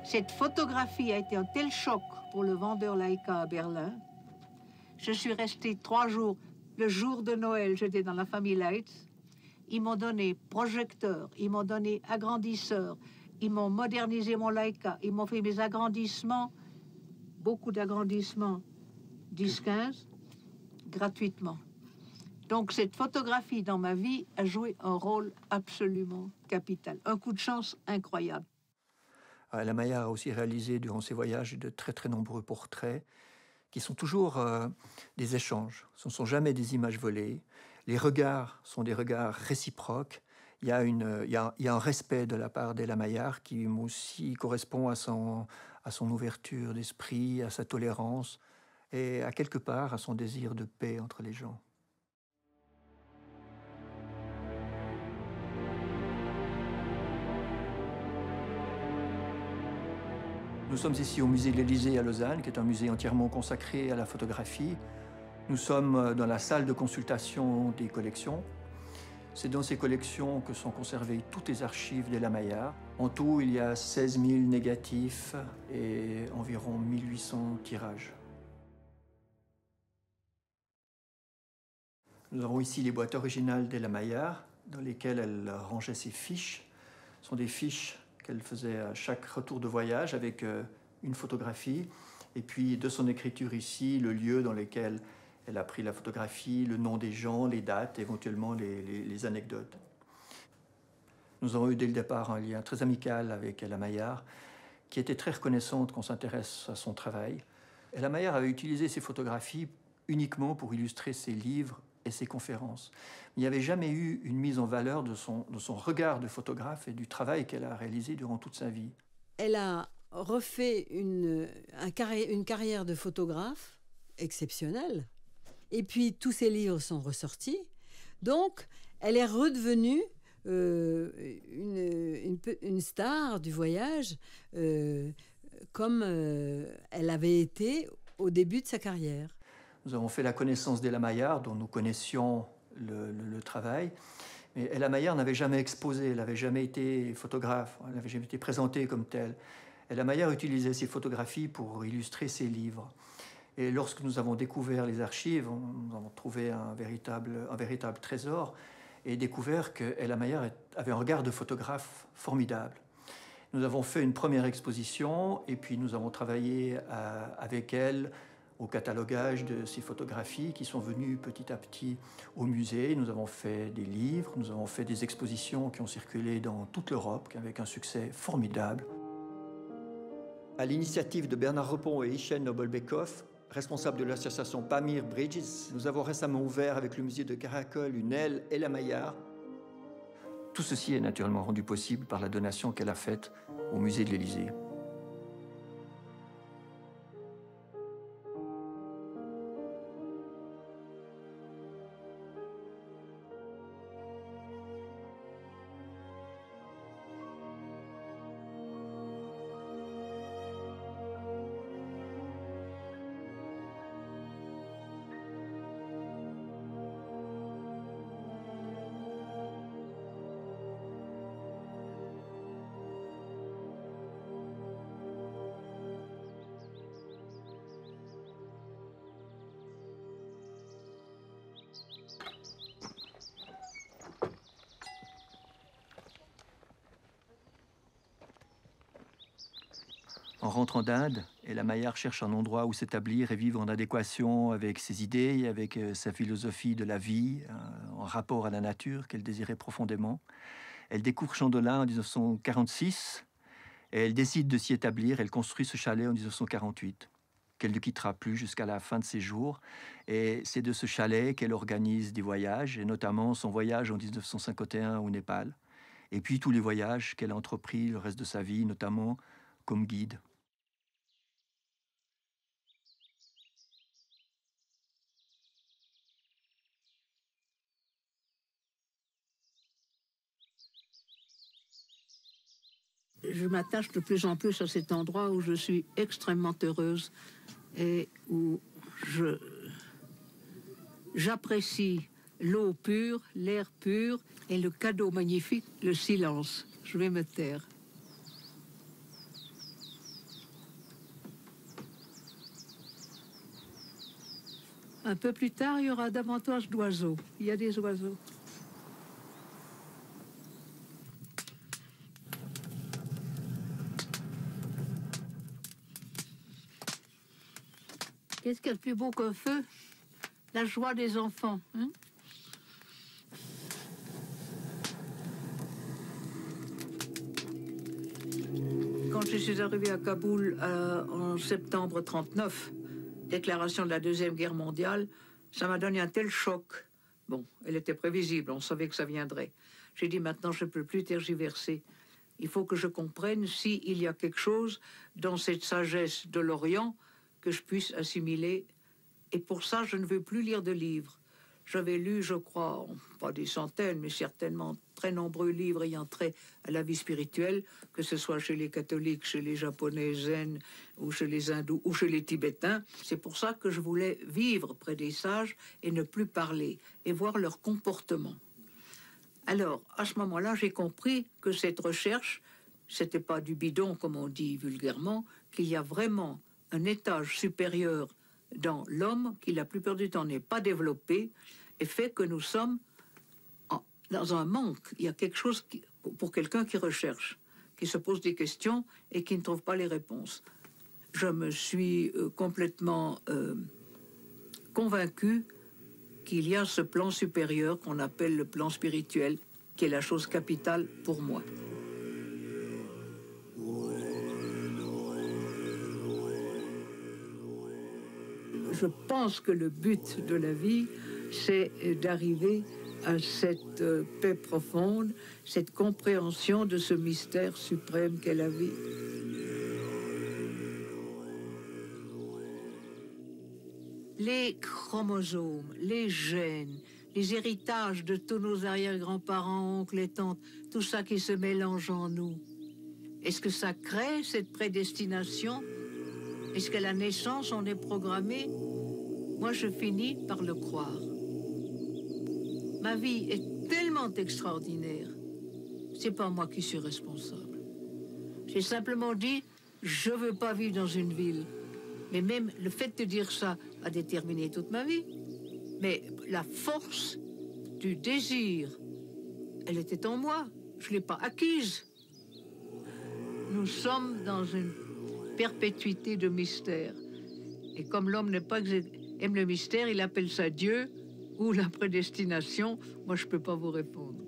Cette photographie a été un tel choc pour le vendeur Leica à Berlin. Je suis restée 3 jours. Le jour de Noël, j'étais dans la famille Leitz. Ils m'ont donné projecteur, ils m'ont donné agrandisseur, ils m'ont modernisé mon Leica, ils m'ont fait mes agrandissements, beaucoup d'agrandissements, 10-15, gratuitement. Donc cette photographie dans ma vie a joué un rôle absolument capital. Un coup de chance incroyable. La Maillard a aussi réalisé durant ses voyages de très très nombreux portraits qui sont toujours des échanges. Ce ne sont jamais des images volées. Les regards sont des regards réciproques. Il y a un respect de la part d'Ella Maillard qui aussi correspond à son ouverture d'esprit, à sa tolérance et à quelque part à son désir de paix entre les gens. Nous sommes ici au musée de l'Élysée à Lausanne, qui est un musée entièrement consacré à la photographie. Nous sommes dans la salle de consultation des collections. C'est dans ces collections que sont conservées toutes les archives d'Ella Maillard. En tout, il y a 16 000 négatifs et environ 1800 tirages. Nous avons ici les boîtes originales d'Ella Maillard, dans lesquelles elle rangeait ses fiches. Ce sont des fiches qu'elle faisait à chaque retour de voyage avec une photographie. Et puis de son écriture ici, le lieu dans lequel elle a pris la photographie, le nom des gens, les dates, éventuellement les anecdotes. Nous avons eu dès le départ un lien très amical avec Ella Maillard, qui était très reconnaissante qu'on s'intéresse à son travail. Ella Maillard avait utilisé ses photographies uniquement pour illustrer ses livres et ses conférences. Il n'y avait jamais eu une mise en valeur de son regard de photographe et du travail qu'elle a réalisé durant toute sa vie. Elle a refait une carrière de photographe exceptionnelle. Et puis, tous ses livres sont ressortis. Donc, elle est redevenue une star du voyage comme elle avait été au début de sa carrière. Nous avons fait la connaissance d'Ella Maillard, dont nous connaissions le travail. Mais Ella Maillard n'avait jamais exposé, elle n'avait jamais été photographe, elle n'avait jamais été présentée comme telle. Ella Maillard utilisait ses photographies pour illustrer ses livres. Et lorsque nous avons découvert les archives, nous avons trouvé un véritable trésor et découvert qu'Ella Maillard avait un regard de photographe formidable. Nous avons fait une première exposition et puis nous avons travaillé avec elle au catalogage de ces photographies qui sont venues petit à petit au musée. Nous avons fait des livres, nous avons fait des expositions qui ont circulé dans toute l'Europe avec un succès formidable. À l'initiative de Bernard Repon et Hichem Nobelbekoff, responsable de l'association Pamir Bridges, nous avons récemment ouvert avec le musée de Caracol une aile Ella Maillard. Tout ceci est naturellement rendu possible par la donation qu'elle a faite au musée de l'Élysée. En rentrant d'Inde, Ella Maillard cherche un endroit où s'établir et vivre en adéquation avec ses idées et avec sa philosophie de la vie, en rapport à la nature qu'elle désirait profondément. Elle découvre Chandelin en 1946 et elle décide de s'y établir. Elle construit ce chalet en 1948, qu'elle ne quittera plus jusqu'à la fin de ses jours. Et c'est de ce chalet qu'elle organise des voyages, et notamment son voyage en 1951 au Népal, et puis tous les voyages qu'elle a entrepris le reste de sa vie, notamment comme guide. Je m'attache de plus en plus à cet endroit où je suis extrêmement heureuse et où j'apprécie l'eau pure, l'air pur et le cadeau magnifique, le silence. Je vais me taire. Un peu plus tard, il y aura davantage d'oiseaux. Il y a des oiseaux. Qu'est-ce qu'il y a de plus beau qu'un feu? La joie des enfants. Hein? Quand je suis arrivée à Kaboul en septembre 1939, déclaration de la Deuxième Guerre mondiale, ça m'a donné un tel choc. Bon, elle était prévisible, on savait que ça viendrait. J'ai dit maintenant je ne peux plus tergiverser. Il faut que je comprenne s'il y a quelque chose dans cette sagesse de l'Orient que je puisse assimiler. Et pour ça, je ne veux plus lire de livres. J'avais lu, je crois, pas des centaines, mais certainement très nombreux livres ayant trait à la vie spirituelle, que ce soit chez les catholiques, chez les japonais zen, ou chez les hindous, ou chez les tibétains. C'est pour ça que je voulais vivre près des sages et ne plus parler, et voir leur comportement. Alors, à ce moment-là, j'ai compris que cette recherche, c'était pas du bidon, comme on dit vulgairement, qu'il y a vraiment un étage supérieur dans l'homme qui, la plupart du temps, n'est pas développé et fait que nous sommes dans un manque. Il y a quelque chose pour quelqu'un qui recherche, qui se pose des questions et qui ne trouve pas les réponses. Je me suis complètement convaincu qu'il y a ce plan supérieur qu'on appelle le plan spirituel, qui est la chose capitale pour moi. Je pense que le but de la vie, c'est d'arriver à cette paix profonde, cette compréhension de ce mystère suprême qu'est la vie. Les chromosomes, les gènes, les héritages de tous nos arrière-grands-parents, oncles et tantes, tout ça qui se mélange en nous. Est-ce que ça crée cette prédestination? Est-ce qu'à la naissance, on est programmé? Moi, je finis par le croire. Ma vie est tellement extraordinaire. C'est pas moi qui suis responsable. J'ai simplement dit, je veux pas vivre dans une ville. Mais même le fait de dire ça a déterminé toute ma vie. Mais la force du désir, elle était en moi. Je l'ai pas acquise. Nous sommes dans une perpétuité de mystère. Et comme l'homme aime le mystère, il appelle ça Dieu ou la prédestination. Moi, je ne peux pas vous répondre.